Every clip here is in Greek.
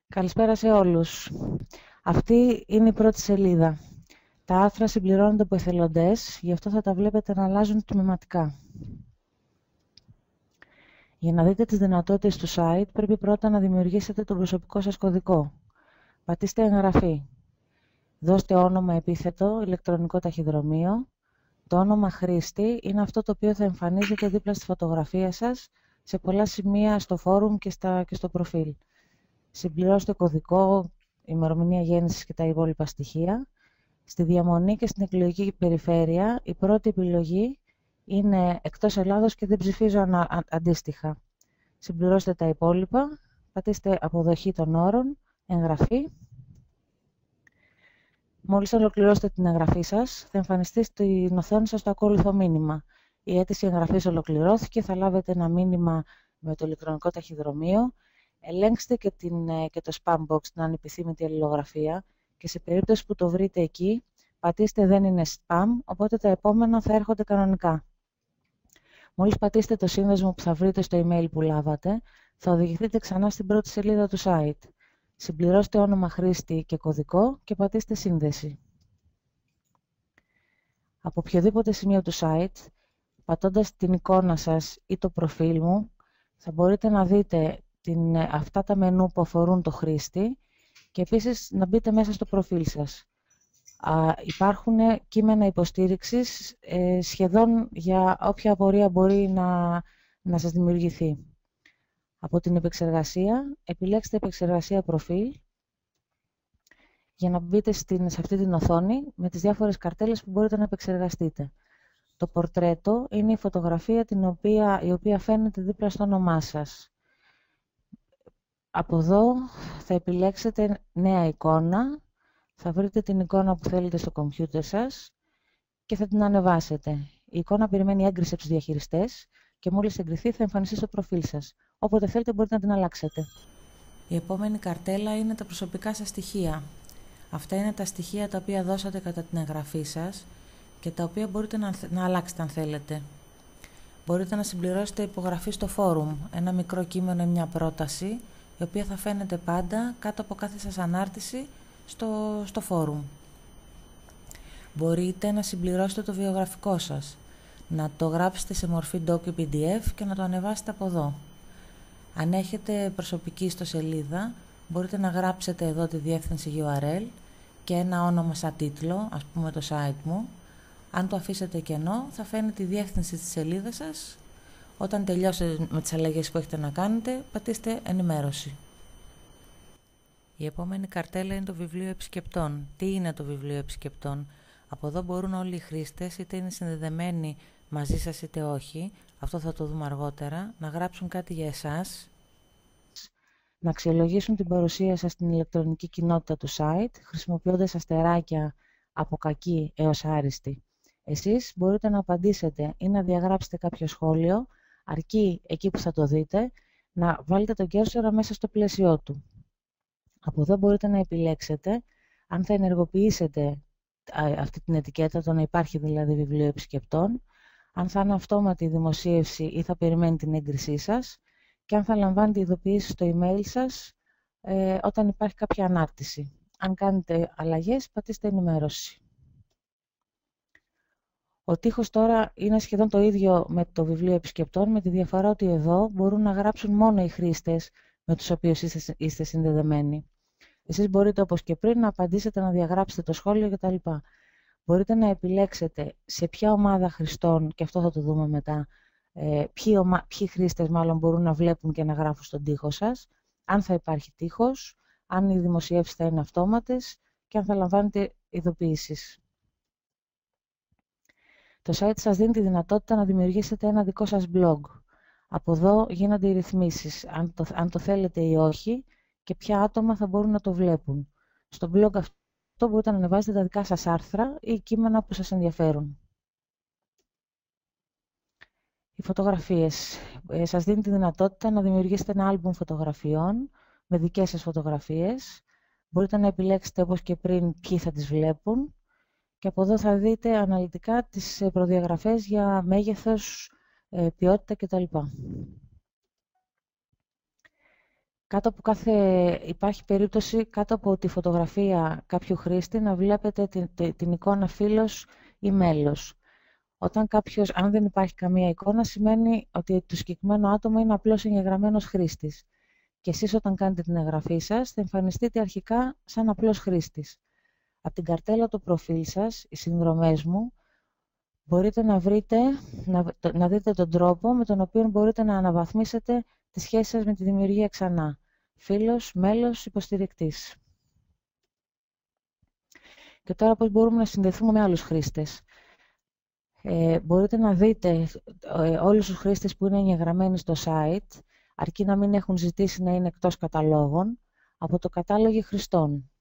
Καλησπέρα σε όλους. Αυτή είναι η πρώτη σελίδα. Τα άρθρα συμπληρώνονται από εθελοντές, γι' αυτό θα τα βλέπετε να αλλάζουν τμηματικά. Για να δείτε τις δυνατότητες του site, πρέπει πρώτα να δημιουργήσετε τον προσωπικό σας κωδικό. Πατήστε εγγραφή. Δώστε όνομα επίθετο, ηλεκτρονικό ταχυδρομείο. Το όνομα χρήστη είναι αυτό το οποίο θα εμφανίζεται δίπλα στη φωτογραφία σας σε πολλά σημεία στο φόρουμ και στο προφίλ. Συμπληρώστε κωδικό, ημερομηνία γέννησης και τα υπόλοιπα στοιχεία. Στη διαμονή και στην εκλογική περιφέρεια η πρώτη επιλογή είναι εκτός Ελλάδος και δεν ψηφίζω αντίστοιχα. Συμπληρώστε τα υπόλοιπα, πατήστε αποδοχή των όρων, εγγραφή. Μόλις ολοκληρώσετε την εγγραφή σας, θα εμφανιστεί στην οθόνη σας το ακόλουθο μήνυμα. Η αίτηση εγγραφής ολοκληρώθηκε, θα λάβετε ένα μήνυμα με το ηλεκτρονικό ταχυδρομείο. Ελέγξτε και το spam box, την ανεπιθύμητη αλληλογραφία, και σε περίπτωση που το βρείτε εκεί, πατήστε δεν είναι spam, οπότε τα επόμενα θα έρχονται κανονικά. Μόλις πατήσετε το σύνδεσμο που θα βρείτε στο email που λάβατε, θα οδηγηθείτε ξανά στην πρώτη σελίδα του site. Συμπληρώστε όνομα χρήστη και κωδικό και πατήστε σύνδεση. Από οποιοδήποτε σημείο του site, πατώντας την εικόνα σας ή το προφίλ μου, θα μπορείτε να δείτε αυτά τα μενού που αφορούν το χρήστη και επίσης να μπείτε μέσα στο προφίλ σας. Υπάρχουν κείμενα υποστήριξης σχεδόν για όποια απορία μπορεί να σας δημιουργηθεί. Από την επεξεργασία, επιλέξτε επεξεργασία προφίλ για να μπείτε σε αυτή την οθόνη με τις διάφορες καρτέλες που μπορείτε να επεξεργαστείτε. Το πορτρέτο είναι η φωτογραφία η οποία φαίνεται δίπλα στο όνομά σας. Από εδώ θα επιλέξετε νέα εικόνα, θα βρείτε την εικόνα που θέλετε στο κομπιούτερ σας και θα την ανεβάσετε. Η εικόνα περιμένει έγκριση από τους διαχειριστές και μόλις εγκριθεί θα εμφανιστεί στο προφίλ σας. Όποτε θέλετε μπορείτε να την αλλάξετε. Η επόμενη καρτέλα είναι τα προσωπικά σας στοιχεία. Αυτά είναι τα στοιχεία τα οποία δώσατε κατά την εγγραφή σας και τα οποία μπορείτε να αλλάξετε αν θέλετε. Μπορείτε να συμπληρώσετε υπογραφή στο φόρουμ, ένα μικρό κείμενο ή μια πρόταση, η οποία θα φαίνεται πάντα κάτω από κάθε σας ανάρτηση στο φόρουμ. Μπορείτε να συμπληρώσετε το βιογραφικό σας, να το γράψετε σε μορφή docu PDF και να το ανεβάσετε από εδώ. Αν έχετε προσωπική ιστοσελίδα, μπορείτε να γράψετε εδώ τη διεύθυνση URL και ένα όνομα σαν τίτλο, ας πούμε το site μου. Αν το αφήσετε κενό, θα φαίνεται η διεύθυνση της σελίδας σας. Όταν τελειώσετε με τις αλλαγές που έχετε να κάνετε, πατήστε ενημέρωση. Η επόμενη καρτέλα είναι το βιβλίο επισκεπτών. Τι είναι το βιβλίο επισκεπτών? Από εδώ μπορούν όλοι οι χρήστες, είτε είναι συνδεδεμένοι μαζί σας είτε όχι, αυτό θα το δούμε αργότερα, να γράψουν κάτι για εσάς, να αξιολογήσουν την παρουσία σας στην ηλεκτρονική κοινότητα του site, χρησιμοποιώντας αστεράκια από κακή έως άριστη. Εσείς μπορείτε να απαντήσετε ή να διαγράψετε κάποιο σχόλιο, αρκεί εκεί που θα το δείτε, να βάλετε τον κέρσορα μέσα στο πλαίσιό του. Από εδώ μπορείτε να επιλέξετε αν θα ενεργοποιήσετε αυτή την ετικέτα, το να υπάρχει δηλαδή βιβλίο επισκεπτών, αν θα είναι αυτόματη η δημοσίευση ή θα περιμένει την έγκρισή σας και αν θα λαμβάνετε ειδοποιήσεις στο email σας όταν υπάρχει κάποια ανάρτηση. Αν κάνετε αλλαγές, πατήστε ενημέρωση. Ο τοίχος τώρα είναι σχεδόν το ίδιο με το βιβλίο επισκεπτών, με τη διαφορά ότι εδώ μπορούν να γράψουν μόνο οι χρήστες με τους οποίους είστε συνδεδεμένοι. Εσείς μπορείτε όπως και πριν να απαντήσετε, να διαγράψετε το σχόλιο κτλ. Μπορείτε να επιλέξετε σε ποια ομάδα χρηστών, και αυτό θα το δούμε μετά, ποιοι χρήστες μάλλον μπορούν να βλέπουν και να γράφουν στον τοίχο σας, αν θα υπάρχει τοίχος, αν οι δημοσιεύσεις θα είναι αυτόματες και αν θα λαμβάνετε ειδοποιήσεις. Το site σας δίνει τη δυνατότητα να δημιουργήσετε ένα δικό σας blog. Από εδώ γίνονται οι ρυθμίσεις, αν το θέλετε ή όχι, και ποια άτομα θα μπορούν να το βλέπουν. Στο blog αυτό μπορείτε να ανεβάζετε τα δικά σας άρθρα ή κείμενα που σας ενδιαφέρουν. Οι φωτογραφίες. Σας δίνει τη δυνατότητα να δημιουργήσετε ένα άλμπουμ φωτογραφιών με δικές σας φωτογραφίες. Μπορείτε να επιλέξετε όπως και πριν ποιοι θα τις βλέπουν και από εδώ θα δείτε αναλυτικά τις προδιαγραφές για μέγεθος, ποιότητα κτλ. Υπάρχει περίπτωση κάτω από τη φωτογραφία κάποιου χρήστη να βλέπετε την εικόνα φίλος ή μέλος. Αν δεν υπάρχει καμία εικόνα, σημαίνει ότι το συγκεκριμένο άτομο είναι απλώς εγγεγραμμένος χρήστης. Και εσείς όταν κάνετε την εγγραφή σας, θα εμφανιστείτε αρχικά σαν απλός χρήστης. Από την καρτέλα του προφίλ σας, οι συνδρομές μου, μπορείτε να δείτε τον τρόπο με τον οποίο μπορείτε να αναβαθμίσετε τη σχέση σας με τη δημιουργία ξανά. Φίλος, μέλος, υποστηρικτής. Και τώρα πώς μπορούμε να συνδεθούμε με άλλους χρήστες. Μπορείτε να δείτε όλους τους χρήστες που είναι εγγεγραμμένοι στο site, αρκεί να μην έχουν ζητήσει να είναι εκτός καταλόγων, από το κατάλογο χρηστών.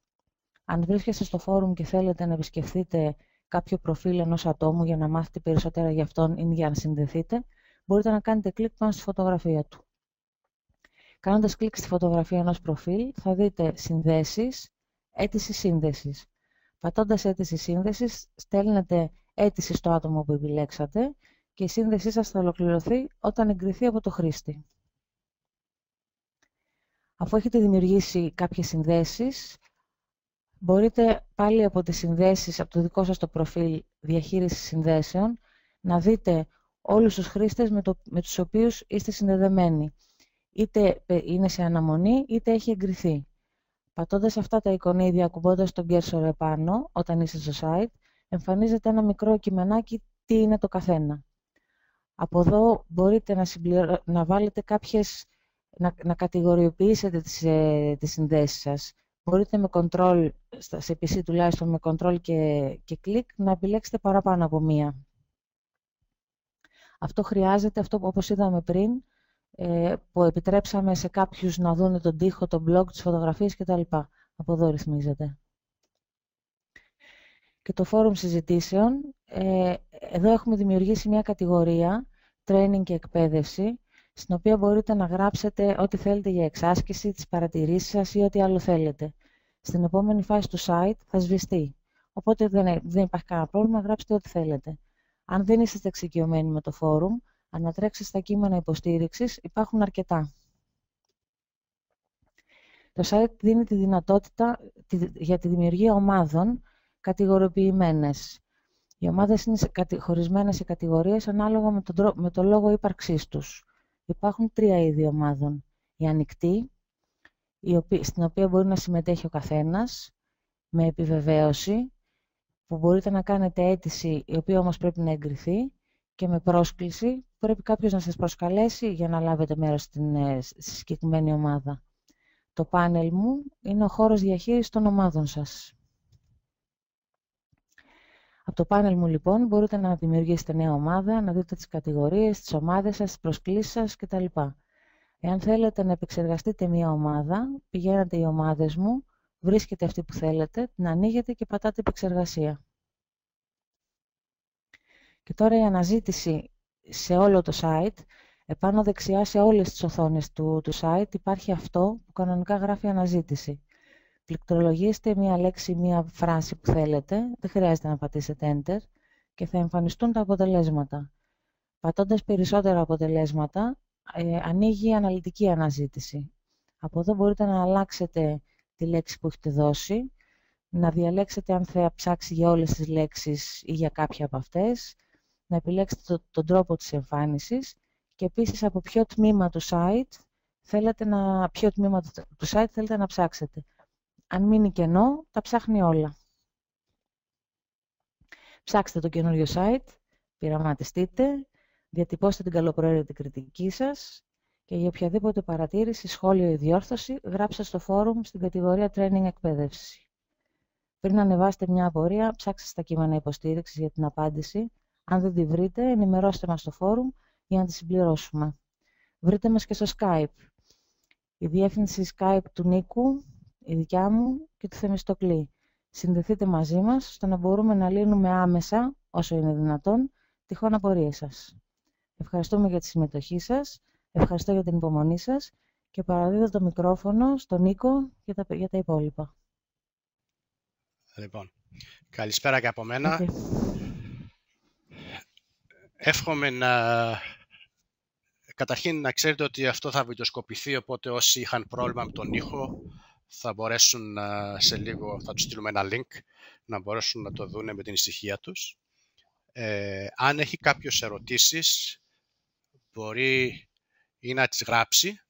Αν βρίσκεστε στο φόρουμ και θέλετε να επισκεφτείτε κάποιο προφίλ ενός ατόμου για να μάθετε περισσότερα για αυτόν ή για να συνδεθείτε, μπορείτε να κάνετε κλικ πάνω στη φωτογραφία του. Κάνοντας κλικ στη φωτογραφία ενός προφίλ, θα δείτε συνδέσεις, αίτηση σύνδεσης. Πατώντας αίτηση σύνδεσης, στέλνετε αίτηση στο άτομο που επιλέξατε και η σύνδεσή σας θα ολοκληρωθεί όταν εγκριθεί από το χρήστη. Αφού έχετε δημιουργήσει κάποιες συνδέσεις, μπορείτε πάλι από τις συνδέσεις, από το δικό σας το προφίλ διαχείριση συνδέσεων, να δείτε όλους τους χρήστες με τους οποίους είστε συνδεδεμένοι. Είτε είναι σε αναμονή, είτε έχει εγκριθεί. Πατώντας αυτά τα εικονίδια, ακουμπώντας τον cursor επάνω, όταν είστε στο site, εμφανίζεται ένα μικρό κειμενάκι τι είναι το καθένα. Από εδώ μπορείτε να βάλετε να κατηγοριοποιήσετε τις συνδέσεις σας. Μπορείτε με control, σε PC τουλάχιστον με control και κλικ, να επιλέξετε παραπάνω από μία. Αυτό χρειάζεται, όπως είδαμε πριν, που επιτρέψαμε σε κάποιους να δουν τον τοίχο, τον blog, τις φωτογραφίες κτλ. Από εδώ ρυθμίζεται. Και το φόρουμ συζητήσεων, εδώ έχουμε δημιουργήσει μια κατηγορία, training και εκπαίδευση, στην οποία μπορείτε να γράψετε ό,τι θέλετε για εξάσκηση, τις παρατηρήσεις σας ή ό,τι άλλο θέλετε. Στην επόμενη φάση του site θα σβηστεί. Οπότε δεν υπάρχει κανένα πρόβλημα, γράψτε ό,τι θέλετε. Αν δεν είστε εξοικειωμένοι με το φόρουμ, ανατρέξτε στα κείμενα υποστήριξης, υπάρχουν αρκετά. Το site δίνει τη δυνατότητα για τη δημιουργία ομάδων κατηγοριοποιημένες. Οι ομάδες είναι χωρισμένες σε κατηγορίες ανάλογα με το λόγο ύπαρξής τους. Υπάρχουν 3 είδη ομάδων. Η ανοιχτή, στην οποία μπορεί να συμμετέχει ο καθένας, με επιβεβαίωση, που μπορείτε να κάνετε αίτηση, η οποία όμως πρέπει να εγκριθεί, και με πρόσκληση, πρέπει κάποιος να σας προσκαλέσει για να λάβετε μέρος στη συγκεκριμένη ομάδα. Το πάνελ μου είναι ο χώρος διαχείρισης των ομάδων σας. Από το πάνελ μου λοιπόν μπορείτε να δημιουργήσετε νέα ομάδα, να δείτε τις κατηγορίες, τις ομάδες σας, τις προσκλήσεις σας κτλ. Εάν θέλετε να επεξεργαστείτε μια ομάδα, πηγαίνετε οι ομάδες μου, βρίσκετε αυτή που θέλετε, την ανοίγετε και πατάτε επεξεργασία. Και τώρα η αναζήτηση σε όλο το site, επάνω δεξιά σε όλες τις οθόνες του site υπάρχει αυτό που κανονικά γράφει αναζήτηση. Πληκτρολογήστε μία λέξη, μία φράση που θέλετε, δεν χρειάζεται να πατήσετε Enter και θα εμφανιστούν τα αποτελέσματα. Πατώντας περισσότερα αποτελέσματα, ανοίγει η αναλυτική αναζήτηση. Από εδώ μπορείτε να αλλάξετε τη λέξη που έχετε δώσει, να διαλέξετε αν θα ψάξει για όλες τις λέξεις ή για κάποια από αυτές, να επιλέξετε τον τρόπο της εμφάνισης και επίσης από ποιο τμήμα του site θέλετε να ψάξετε. Αν μείνει κενό, τα ψάχνει όλα. Ψάξτε το καινούριο site, πειραματιστείτε, διατυπώστε την καλοπροαίρετη κριτική σας και για οποιαδήποτε παρατήρηση, σχόλιο ή διόρθωση, γράψτε στο φόρουμ στην κατηγορία Training Εκπαίδευση. Πριν ανεβάσετε μια απορία, ψάξτε στα κείμενα υποστήριξης για την απάντηση. Αν δεν τη βρείτε, ενημερώστε μας στο φόρουμ για να τη συμπληρώσουμε. Βρείτε μας και στο Skype. Η διεύθυνση Skype του Νίκου, η δικιά μου και του Θεμιστοκλή. Συνδεθείτε μαζί μας, ώστε να μπορούμε να λύνουμε άμεσα, όσο είναι δυνατόν, τυχόν απορίες σας. Ευχαριστούμε για τη συμμετοχή σας, ευχαριστώ για την υπομονή σας και παραδίδω το μικρόφωνο στον Νίκο για τα υπόλοιπα. Λοιπόν, καλησπέρα και από μένα. Okay. Εύχομαι Καταρχήν να ξέρετε ότι αυτό θα βιντεοσκοπηθεί, οπότε όσοι είχαν πρόβλημα με τον ήχο θα μπορέσουν σε λίγο, θα τους στείλουμε ένα link, να μπορέσουν να το δουν με την ησυχία τους. Αν έχει κάποιος ερωτήσεις, μπορεί ή να τις γράψει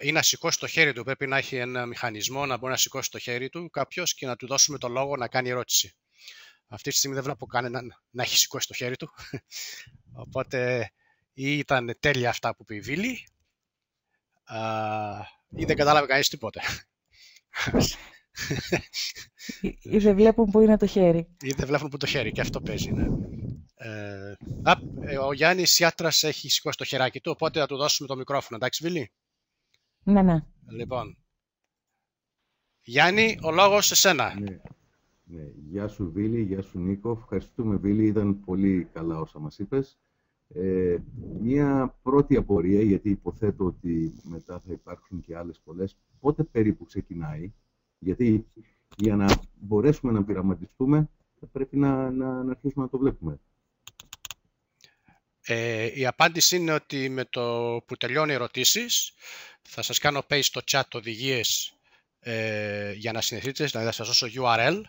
ή να σηκώσει το χέρι του. Πρέπει να έχει ένα μηχανισμό να μπορεί να σηκώσει το χέρι του κάποιος και να του δώσουμε το λόγο να κάνει ερώτηση. Αυτή τη στιγμή δεν βλέπω κανέναν να έχει σηκώσει το χέρι του. Οπότε ή ήταν τέλεια αυτά που είπε η Βίλη, ή δεν κατάλαβε κανείς τίποτε. Ή δεν βλέπουν που είναι το χέρι. Ή δεν βλέπουν που το χέρι, και αυτό παίζει, ναι. Ο Γιάννης Ιάτρας έχει σηκώσει το χεράκι του, οπότε θα του δώσουμε το μικρόφωνο. Εντάξει, Βίλη? Ναι, ναι. Λοιπόν, Γιάννη, ο λόγος σε σένα. Ναι. Γεια σου Βίλη, γεια σου Νίκο. Ευχαριστούμε Βίλη, ήταν πολύ καλά όσα μας είπες. Μία πρώτη απορία, γιατί υποθέτω ότι μετά θα υπάρχουν και άλλες πολλές. Πότε περίπου ξεκινάει? Γιατί για να μπορέσουμε να πειραματιστούμε θα πρέπει να αρχίσουμε να το βλέπουμε. Η απάντηση είναι ότι με το που τελειώνει οι ερωτήσεις θα σας κάνω paste στο chat οδηγίες για να συνεχίσετε, δηλαδή θα σας δώσω URL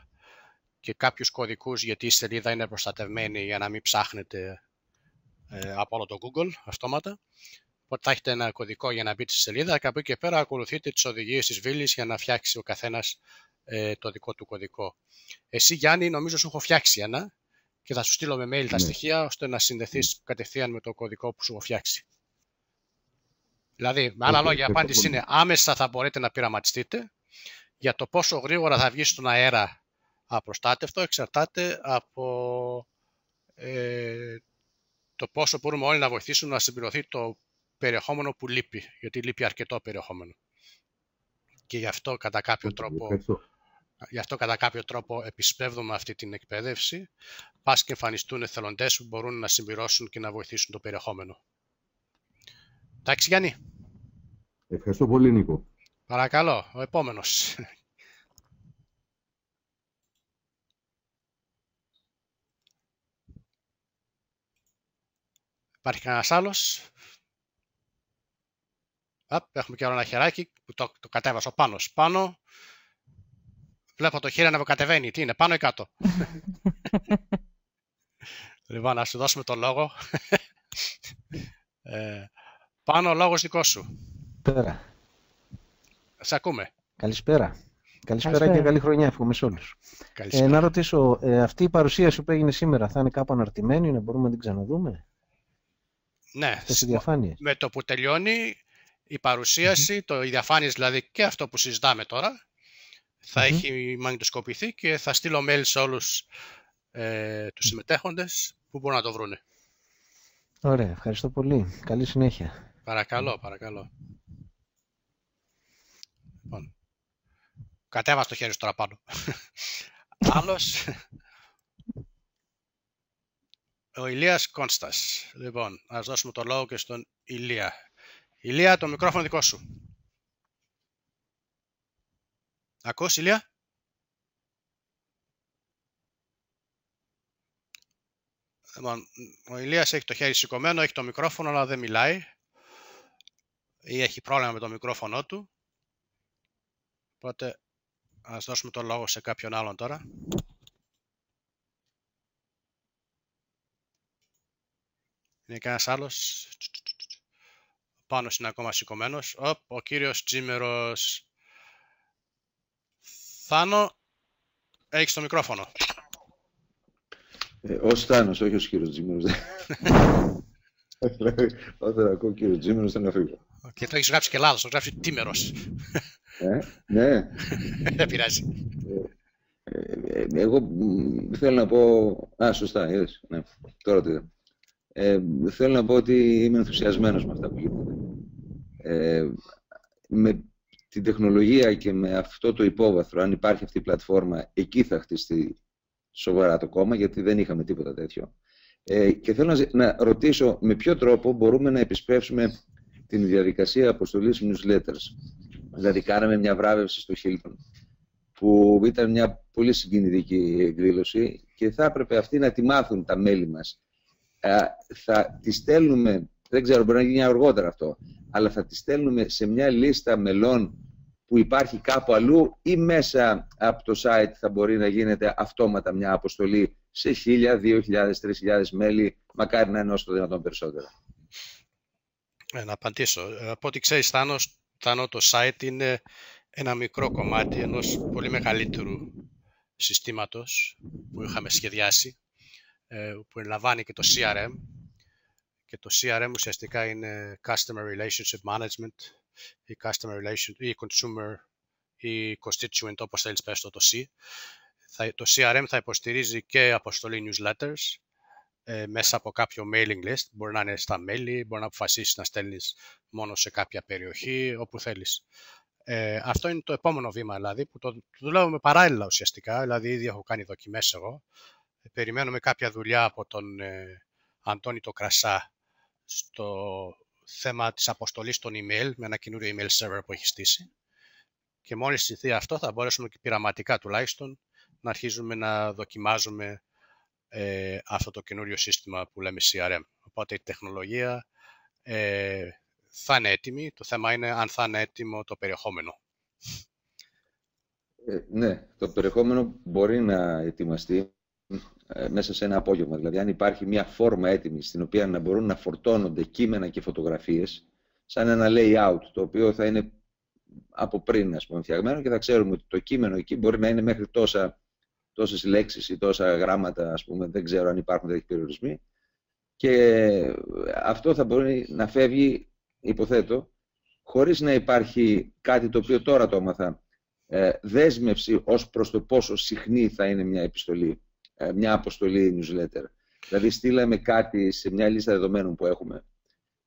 και κάποιους κωδικούς, γιατί η σελίδα είναι προστατευμένη για να μην ψάχνετε από όλο το Google αυτόματα. Οπότε θα έχετε ένα κωδικό για να μπείτε στη σελίδα και από εκεί και πέρα ακολουθείτε τις οδηγίες της Βίλης για να φτιάξει ο καθένας το δικό του κωδικό. Εσύ Γιάννη, νομίζω σου έχω φτιάξει ένα και θα σου στείλω με mail τα στοιχεία ώστε να συνδεθείς κατευθείαν με το κωδικό που σου έχω φτιάξει. Δηλαδή, με άλλα λόγια, η απάντηση είναι άμεσα θα μπορείτε να πειραματιστείτε. Για το πόσο γρήγορα θα βγει στον αέρα απροστάτευτο εξαρτάται από το πόσο μπορούμε όλοι να βοηθήσουμε να συμπληρωθεί το περιεχόμενο που λείπει, γιατί λείπει αρκετό περιεχόμενο. Και γι' αυτό κατά κάποιο τρόπο επισπεύδουμε αυτή την εκπαίδευση, πας και εμφανιστούν εθελοντές που μπορούν να συμπληρώσουν και να βοηθήσουν το περιεχόμενο. Εντάξει Γιάννη. Ευχαριστώ πολύ Νίκο. Παρακαλώ, ο επόμενος. Υπάρχει κανένας άλλος? Έχουμε και άλλο ένα χεράκι που το κατέβασα Πάνος. Πάνω. Βλέπω το χέρι να κατεβαίνει. Τι είναι, πάνω ή κάτω? Λοιπόν, να σου δώσουμε το λόγο. Πάνω, ο λόγος δικός σου. Πέρα. Σε ακούμε. Καλησπέρα. Καλησπέρα και καλή χρονιά, εύχομαι σε όλους. Να ρωτήσω, αυτή η παρουσίαση που έγινε σήμερα θα είναι κάπου αναρτημένη, να μπορούμε να την ξαναδούμε? Ναι, με το που τελειώνει η παρουσίαση, οι διαφάνειες δηλαδή και αυτό που συζητάμε τώρα, θα έχει μαγνητοσκοπηθεί και θα στείλω mail σε όλους τους συμμετέχοντες που μπορούν να το βρούνε. Ωραία, ευχαριστώ πολύ. Καλή συνέχεια. Παρακαλώ, παρακαλώ. Λοιπόν, κατέβασε το χέρι σου τώρα πάνω. Άλλος... Ο Ηλίας Κόνστας. Λοιπόν, ας δώσουμε το λόγο και στον Ηλία. Ηλία, το μικρόφωνο δικό σου. Ακούς, Ηλία? Λοιπόν, ο Ηλίας έχει το χέρι σηκωμένο, έχει το μικρόφωνο, αλλά δεν μιλάει. Ή έχει πρόβλημα με το μικρόφωνο του. Οπότε, ας δώσουμε το λόγο σε κάποιον άλλον τώρα. Είναι κανένας άλλος? Πάνω είναι ακόμα σηκωμένος. Ο κύριος Τζίμερος. Θάνο, έχεις το μικρόφωνο. Ως Θάνος, όχι ως κύριος Τζίμερος. Όταν ακούω κύριο Τζίμερος θέλω να φύγω. Και το έχεις γράψει και λάθος, το γράψει Τίμερος. Ναι. Δεν πειράζει. Εγώ θέλω να πω... σωστά, είδες. Ναι, τώρα τι είδα. Θέλω να πω ότι είμαι ενθουσιασμένος με αυτά που γίνονται. Με την τεχνολογία και με αυτό το υπόβαθρο, αν υπάρχει αυτή η πλατφόρμα, εκεί θα χτιστεί σοβαρά το κόμμα, γιατί δεν είχαμε τίποτα τέτοιο. Και θέλω να ρωτήσω με ποιο τρόπο μπορούμε να επισπεύσουμε την διαδικασία αποστολής newsletters. Δηλαδή, κάναμε μια βράβευση στο Hilton, που ήταν μια πολύ συγκινητική εκδήλωση και θα έπρεπε αυτοί να τη μάθουν τα μέλη μας. Θα τη στέλνουμε Δεν ξέρω, μπορεί να γίνει αργότερα αυτό. Αλλά θα τη στέλνουμε σε μια λίστα μελών που υπάρχει κάπου αλλού ή μέσα από το site θα μπορεί να γίνεται αυτόματα μια αποστολή σε 1.000, 2.000, 3.000 μέλη, μακάρι να είναι όσο το δυνατόν περισσότερα. Να απαντήσω. Από ό,τι ξέρεις, Θάνο, το site είναι ένα μικρό κομμάτι ενός πολύ μεγαλύτερου συστήματος που είχαμε σχεδιάσει, που ελαμβάνει και το CRM. Και το CRM ουσιαστικά είναι Customer Relationship Management ή Customer Relation ή Consumer ή Constituent, όπως θέλεις πες το C. Το CRM θα υποστηρίζει και αποστολή newsletters μέσα από κάποιο mailing list. Μπορεί να είναι στα mail, μπορεί να αποφασίσεις να στέλνεις μόνο σε κάποια περιοχή, όπου θέλεις. Αυτό είναι το επόμενο βήμα, δηλαδή, που το δουλεύουμε παράλληλα ουσιαστικά. Δηλαδή, ήδη έχω κάνει δοκιμές εγώ. Περιμένουμε κάποια δουλειά από τον Αντώνη το Κρασά στο θέμα της αποστολής των email με ένα καινούριο email server που έχει στήσει. Και μόλις στηθεί αυτό θα μπορέσουμε και πειραματικά τουλάχιστον να αρχίζουμε να δοκιμάζουμε αυτό το καινούριο σύστημα που λέμε CRM. Οπότε η τεχνολογία θα είναι έτοιμη. Το θέμα είναι αν θα είναι έτοιμο το περιεχόμενο. Ναι, το περιεχόμενο μπορεί να ετοιμαστεί μέσα σε ένα απόγευμα. Δηλαδή, αν υπάρχει μια φόρμα έτοιμη στην οποία να μπορούν να φορτώνονται κείμενα και φωτογραφίες, σαν ένα layout, το οποίο θα είναι από πριν, ας πούμε, φτιαγμένο και θα ξέρουμε ότι το κείμενο εκεί μπορεί να είναι μέχρι τόσες λέξεις ή τόσα γράμματα, ας πούμε, δεν ξέρω αν υπάρχουν τέτοιοι περιορισμοί. Και αυτό θα μπορεί να φεύγει, υποθέτω, χωρίς να υπάρχει κάτι το οποίο τώρα το έμαθα, δέσμευση ως προς το πόσο συχνή θα είναι μια επιστολή, μια αποστολή newsletter. Δηλαδή στείλαμε κάτι σε μια λίστα δεδομένων που έχουμε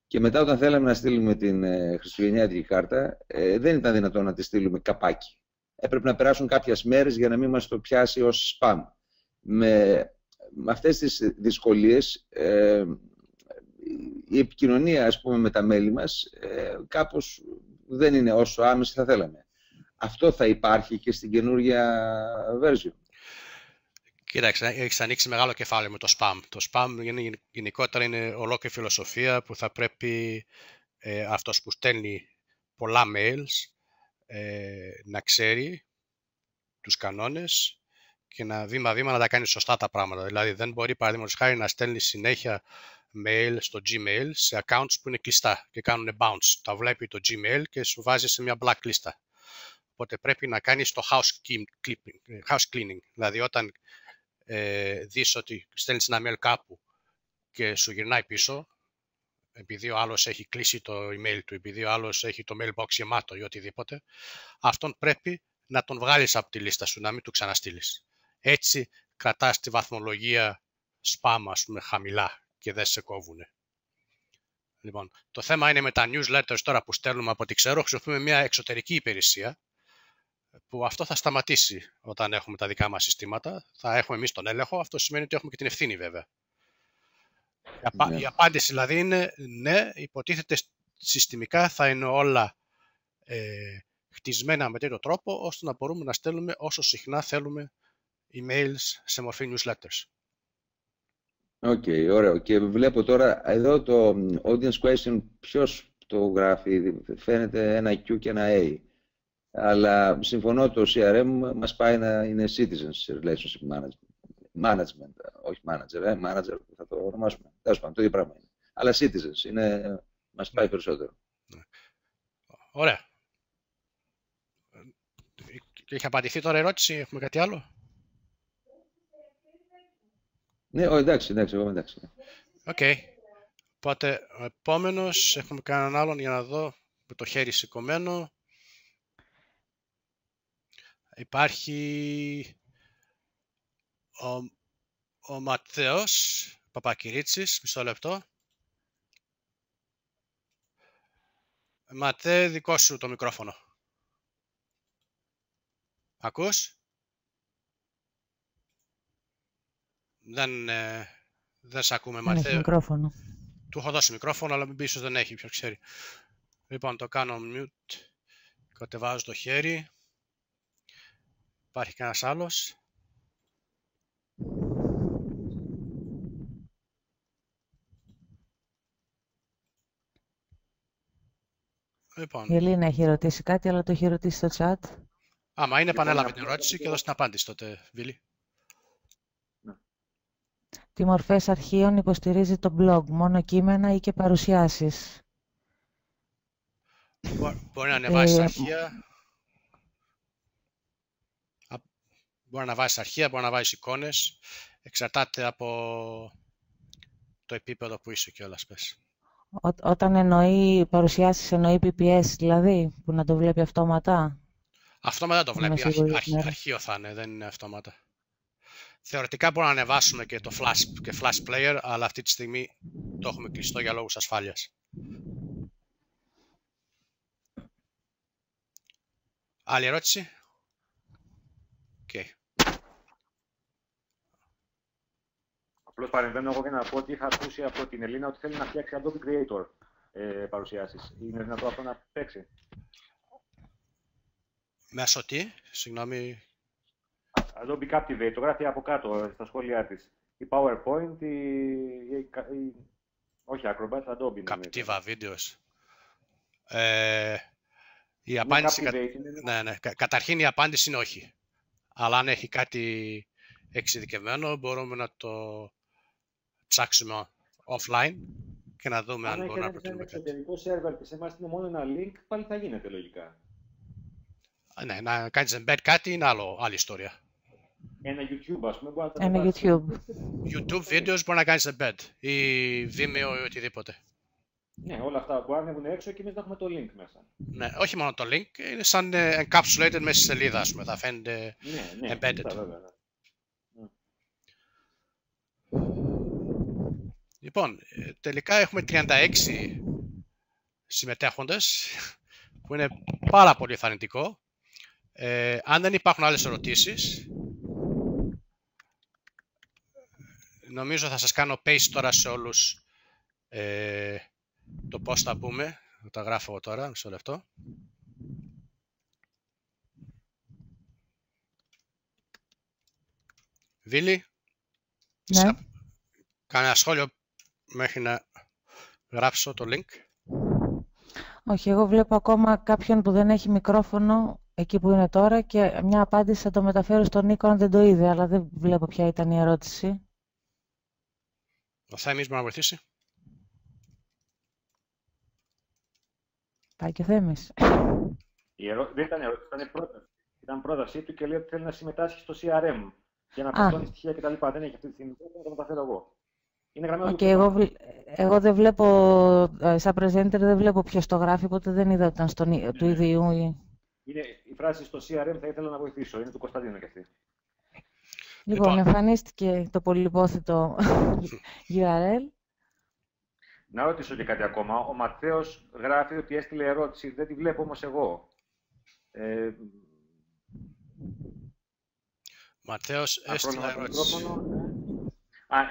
και μετά όταν θέλαμε να στείλουμε την χριστουγεννιάτικη κάρτα δεν ήταν δυνατόν να τη στείλουμε καπάκι. Έπρεπε να περάσουν κάποιες μέρες για να μην μας το πιάσει ως spam. Με αυτές τις δυσκολίες η επικοινωνία, ας πούμε, με τα μέλη μας κάπως δεν είναι όσο άμεση θα θέλαμε. Αυτό θα υπάρχει και στην καινούργια version. Κοίταξε, έχεις ανοίξει μεγάλο κεφάλαιο με το spam. Το spam γενικότερα είναι ολόκληρη φιλοσοφία που θα πρέπει αυτός που στέλνει πολλά mails να ξέρει τους κανόνες και να βήμα-βήμα να τα κάνει σωστά τα πράγματα. Δηλαδή δεν μπορεί, παραδείγματος χάρη, να στέλνει συνέχεια mail στο Gmail σε accounts που είναι κλειστά και κάνουν bounce. Τα βλέπει το Gmail και σου βάζει σε μια black λίστα. Οπότε πρέπει να κάνεις το house cleaning. Δηλαδή όταν δεις ότι στέλνεις ένα mail κάπου και σου γυρνάει πίσω, επειδή ο άλλος έχει κλείσει το email του, επειδή ο άλλος έχει το mailbox γεμάτο ή οτιδήποτε, αυτόν πρέπει να τον βγάλεις από τη λίστα σου, να μην του ξαναστείλεις. Έτσι κρατάς τη βαθμολογία spam, ας πούμε, χαμηλά και δεν σε κόβουνε. Λοιπόν, το θέμα είναι με τα newsletters τώρα που στέλνουμε, από ό,τι ξέρω, χρησιμοποιούμε μια εξωτερική υπηρεσία, που αυτό θα σταματήσει όταν έχουμε τα δικά μας συστήματα. Θα έχουμε εμείς τον έλεγχο, αυτό σημαίνει ότι έχουμε και την ευθύνη βέβαια. Η απάντηση δηλαδή είναι ναι, υποτίθεται συστημικά θα είναι όλα χτισμένα με τέτοιο τρόπο, ώστε να μπορούμε να στέλνουμε όσο συχνά θέλουμε emails σε μορφή newsletters. Οκ, ωραίο. Και βλέπω τώρα εδώ το audience question, ποιος το γράφει, φαίνεται ένα Q και ένα A. Αλλά συμφωνώ, το CRM μας πάει να είναι Citizens Relationship Management, όχι Manager, Manager θα το ονομάσουμε. Τέλος πάντων, το ίδιο πράγμα είναι. Αλλά Citizens μας πάει περισσότερο. Ωραία. Έχει απαντηθεί τώρα η ερώτηση, έχουμε κάτι άλλο? Ναι, εντάξει, εγώ εντάξει. Οκ. Οπότε, ο επόμενος, έχουμε κανέναν άλλον για να δω, με το χέρι σηκωμένο. Υπάρχει ο Ματθαίος Παπακυρίτσης, μισό λεπτό. Ματθέ, δικό σου το μικρόφωνο. Ακούς? Δεν σε ακούμε, Ματθαίο. Δεν έχει μικρόφωνο. Του έχω δώσει μικρόφωνο, αλλά μην πει ίσως δεν έχει, ποιος ξέρει. Λοιπόν, το κάνω mute. Κατεβάζω το χέρι. Υπάρχει κανένας άλλος? Λοιπόν. Η Ελίνα έχει ρωτήσει κάτι, αλλά το έχει ρωτήσει στο chat. Άμα είναι, επανέλαβε την ερώτηση και δώσε την απάντηση τότε, Βίλη. Τι μορφές αρχείων υποστηρίζει το blog, μόνο κείμενα ή και παρουσιάσεις? Μπορεί να ανεβάσεις αρχεία. Μπορεί να βάζεις αρχεία, μπορεί να βάζεις εικόνες. Εξαρτάται από το επίπεδο που είσαι κιόλας, πες. Όταν εννοεί παρουσιάσεις, εννοεί PPS δηλαδή, που να το βλέπει αυτόματα. Αυτόματα το βλέπει, αρχείο θα είναι, δεν είναι αυτόματα. Θεωρητικά μπορούμε να ανεβάσουμε και το flash player, αλλά αυτή τη στιγμή το έχουμε κλειστό για λόγους ασφάλειας. Άλλη ερώτηση? Okay. Απλώς παρεμβαίνω εγώ για να πω ότι είχα ακούσει από την Ελίνα ότι θέλει να φτιάξει Adobe Creator παρουσιάσεις. Είναι δυνατό αυτό να παίξει? Μέσω τι, συγγνώμη. Adobe Captivate, το γράφει από κάτω στα σχόλιά της. Η PowerPoint, όχι Acrobat, Adobe. Captiva Videos. Η απάντηση... Ναι. Καταρχήν η απάντηση είναι όχι. Αλλά αν έχει κάτι εξειδικευμένο, μπορούμε να το ψάξουμε offline και να δούμε αν μπορούμε να προτείνουμε κάτι. Αν έχει ένα εξωτερικό σερβερ και σε εμάς είναι μόνο ένα link, πάλι θα γίνεται λογικά. Ναι, να κάνεις embed κάτι είναι άλλη ιστορία. Ένα YouTube, ας πούμε, ένα YouTube. YouTube videos μπορεί να κάνεις embed ή Vimeo ή οτιδήποτε. Ναι, όλα αυτά μπορεί να βγουν έξω και εμείς να έχουμε το link μέσα. Ναι, όχι μόνο το link, είναι σαν encapsulated μέσα στη σελίδα, ας πούμε, θα φαίνεται embedded. Βέβαια. Λοιπόν, τελικά έχουμε 36 συμμετέχοντες, που είναι πάρα πολύ θαρρυντικό. Αν δεν υπάρχουν άλλες ερωτήσεις, νομίζω θα σας κάνω paste τώρα σε όλους το πώς θα μπούμε. Τα γράφω εγώ τώρα, μισό λεπτό. Βίλη, ναι. Κανένα σχόλιο μέχρι να γράψω το link? Όχι, εγώ βλέπω ακόμα κάποιον που δεν έχει μικρόφωνο εκεί που είναι τώρα και μια απάντηση θα το μεταφέρω στον Νίκο αν δεν το είδε, αλλά δεν βλέπω ποια ήταν η ερώτηση. Ο Θέμης μπορεί να βοηθήσει. Πάει και ο Θέμης. Δεν ήταν ερώτηση, ήταν πρόταση. Ήταν πρότασή του και λέει ότι θέλει να συμμετάσχει στο CRM για να προσθέτει στοιχεία κτλ. Δεν έχει αυτή τη στιγμή, θα το μεταφέρω εγώ. Είναι γραμμένο. Εγώ δεν βλέπω, σαν presenter δεν βλέπω ποιος το γράφει, οπότε δεν είδα ότι ήταν του ίδιου. Είναι η φράση στο CRM, θα ήθελα να βοηθήσω. Είναι του Κωνσταντίνου και αυτή. Λοιπόν, εμφανίστηκε το πολυπόθητο URL. Να ρωτήσω και κάτι ακόμα. Ο Ματθαίος γράφει ότι έστειλε ερώτηση, δεν τη βλέπω όμως εγώ. Ματθαίος έστειλε ερώτηση.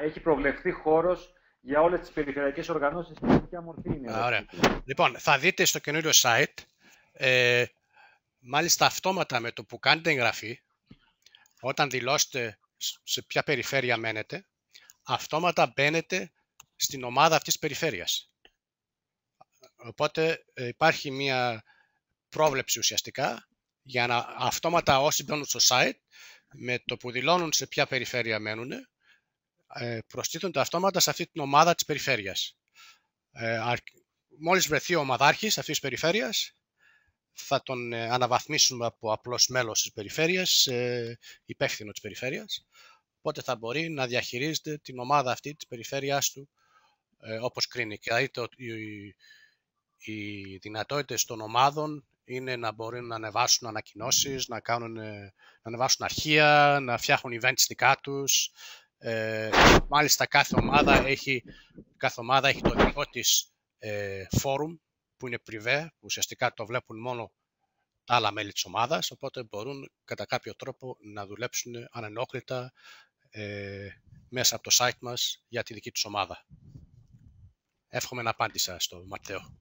Έχει προβλεφθεί χώρος για όλες τις περιφερειακές οργανώσεις και ποια μορφή είναι. Ωραία. Λοιπόν, θα δείτε στο καινούριο site, μάλιστα αυτόματα με το που κάνετε εγγραφή, όταν δηλώσετε σε ποια περιφέρεια μένετε, αυτόματα μπαίνετε στην ομάδα αυτής της περιφέρειας. Οπότε υπάρχει μια πρόβλεψη ουσιαστικά για να αυτόματα όσοι μπαίνουν στο site, με το που δηλώνουν σε ποια περιφέρεια μένουν, προστίθονται αυτόματα σε αυτή την ομάδα της περιφέρειας. Μόλις βρεθεί ο ομαδάρχης αυτής της περιφέρειας, θα τον αναβαθμίσουμε από απλός μέλος της περιφέρειας σε υπεύθυνο της περιφέρειας, οπότε θα μπορεί να διαχειρίζεται την ομάδα αυτή της περιφέρειάς του όπως κρίνει. Και δηλαδή οι δυνατότητες των ομάδων είναι να μπορούν να ανεβάσουν ανακοινώσεις, να ανεβάσουν αρχεία, να φτιάχνουν events δικά τους. Μάλιστα κάθε ομάδα έχει το δικό της forum που είναι privé, που ουσιαστικά το βλέπουν μόνο τα άλλα μέλη της ομάδας, οπότε μπορούν κατά κάποιο τρόπο να δουλέψουν ανενόχλητα μέσα από το site μας για τη δική τους ομάδα. Εύχομαι να απάντησα στο Ματθαίο.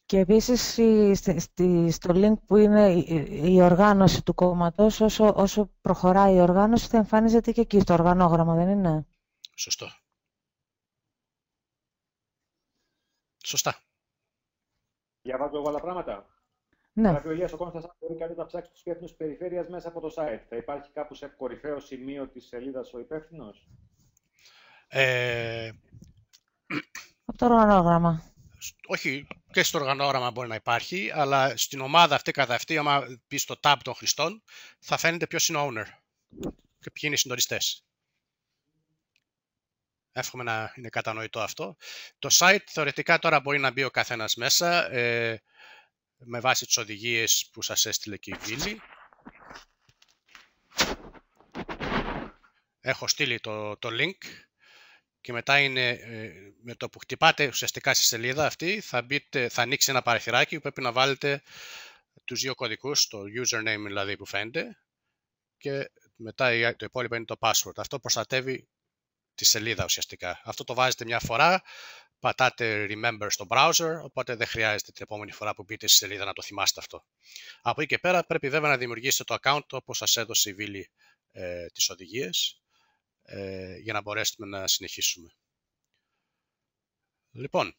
Και επίσης στο link που είναι η οργάνωση του κόμματος, όσο προχωράει η οργάνωση θα εμφανίζεται και εκεί στο οργανόγραμμα, δεν είναι? Σωστό. Σωστά. Διαβάζω εγώ άλλα πράγματα. Ναι. Γράφει ο Ηλίας ο Κώστας, αν μπορεί κανείς να ψάξει τους υπεύθυνους περιφέρειας μέσα από το site. Θα υπάρχει κάπου σε κορυφαίο σημείο της σελίδας ο υπεύθυνος? Από το οργανόγραμμα. Όχι, και στο οργανόγραμμα μπορεί να υπάρχει, αλλά στην ομάδα αυτή καθ' αυτή, άμα πει στο tab των χρηστών, θα φαίνεται ποιος είναι ο owner και ποιοι είναι οι συντονιστές. Εύχομαι να είναι κατανοητό αυτό. Το site θεωρητικά τώρα μπορεί να μπει ο καθένας μέσα με βάση τις οδηγίες που σας έστειλε και η Βίλη. Έχω στείλει το link και μετά είναι με το που χτυπάτε ουσιαστικά στη σελίδα αυτή θα ανοίξει ένα παραθυράκι που πρέπει να βάλετε τους δύο κωδικούς, το username δηλαδή που φαίνεται και μετά το υπόλοιπο είναι το password. Αυτό προστατεύει τη σελίδα ουσιαστικά. Αυτό το βάζετε μια φορά, πατάτε remember στο browser, οπότε δεν χρειάζεται την επόμενη φορά που μπείτε στη σελίδα να το θυμάστε αυτό. Από εκεί και πέρα πρέπει βέβαια να δημιουργήσετε το account όπως σας έδωσε η Βίλη τις οδηγίες για να μπορέσουμε να συνεχίσουμε. Λοιπόν,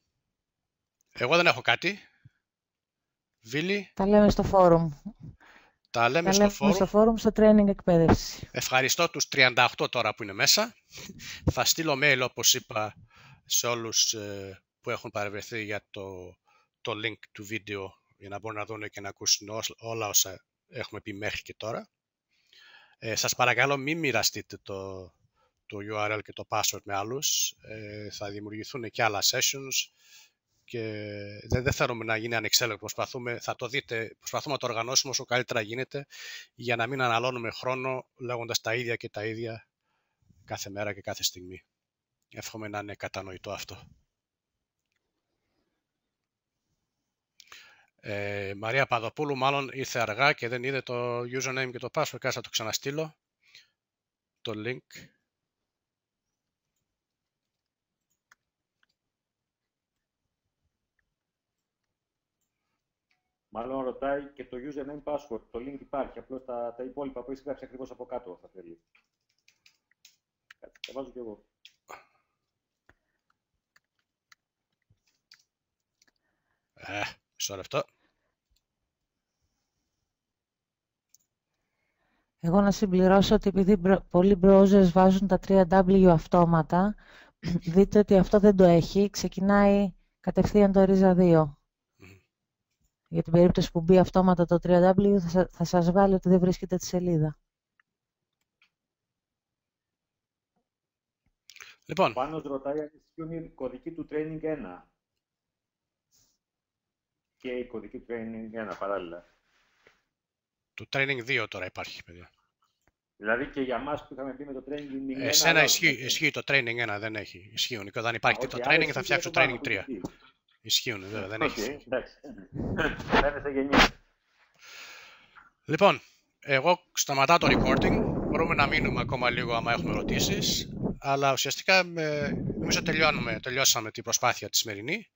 εγώ δεν έχω κάτι. Βίλη. Τα λέμε στο φόρουμ. Τα λέμε στο φόρουμ, στο training εκπαίδευση. Ευχαριστώ τους 38 τώρα που είναι μέσα. Θα στείλω mail όπως είπα σε όλους που έχουν παρευρεθεί για το link του βίντεο για να μπορούν να δουν και να ακούσουν όλα όσα έχουμε πει μέχρι και τώρα. Σας παρακαλώ μην μοιραστείτε το URL και το password με άλλους. Θα δημιουργηθούν και άλλα sessions και δεν θέλουμε να γίνει ανεξέλεγκτο. Προσπαθούμε να το οργανώσουμε όσο καλύτερα γίνεται για να μην αναλώνουμε χρόνο λέγοντας τα ίδια και τα ίδια κάθε μέρα και κάθε στιγμή. Εύχομαι να είναι κατανοητό αυτό. Μαρία Παδοπούλου μάλλον ήρθε αργά και δεν είδε το username και το password. Κάτσε να το ξαναστείλω. Το link. Μάλλον ρωτάει και το username password. Το link υπάρχει. Απλώς τα υπόλοιπα που έχει γράψει ακριβώς από κάτω θα θέλει. Τα βάζω κι εγώ. Μισό λεπτό. Εγώ να συμπληρώσω ότι επειδή πολλοί browsers βάζουν τα 3W αυτόματα, δείτε ότι αυτό δεν το έχει. Ξεκινάει κατευθείαν το ρίζα 2. Για την περίπτωση που μπει αυτόματα το 3W θα σας βγάλει ότι δεν βρίσκεται τη σελίδα. Λοιπόν. Πάνος ρωτάει αν ισχύουν οι κωδικοί του Training 1. Και η κωδική του Training 1 παράλληλα. Του Training 2 τώρα υπάρχει, παιδιά. Δηλαδή και για μας που είχαμε πει με το Training 1... Εσένα ισχύει το Training 1, δεν έχει. Ισχύουν. Και όταν υπάρχει το Training θα φτιάξω το Training 3. Ισχύουν, βέβαια, δεν έχει. Εντάξει. Φαίνεσαι γεννή. Λοιπόν, εγώ σταματάω το recording. Μπορούμε να μείνουμε ακόμα λίγο άμα έχουμε ερωτήσεις. Αλλά ουσιαστικά νομίζω τελειώσαμε την προσπάθεια τη σημερινή.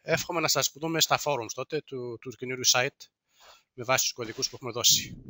Εύχομαι να σας δούμε στα forums τότε του καινούριου site με βάση τους κωδικούς που έχουμε δώσει.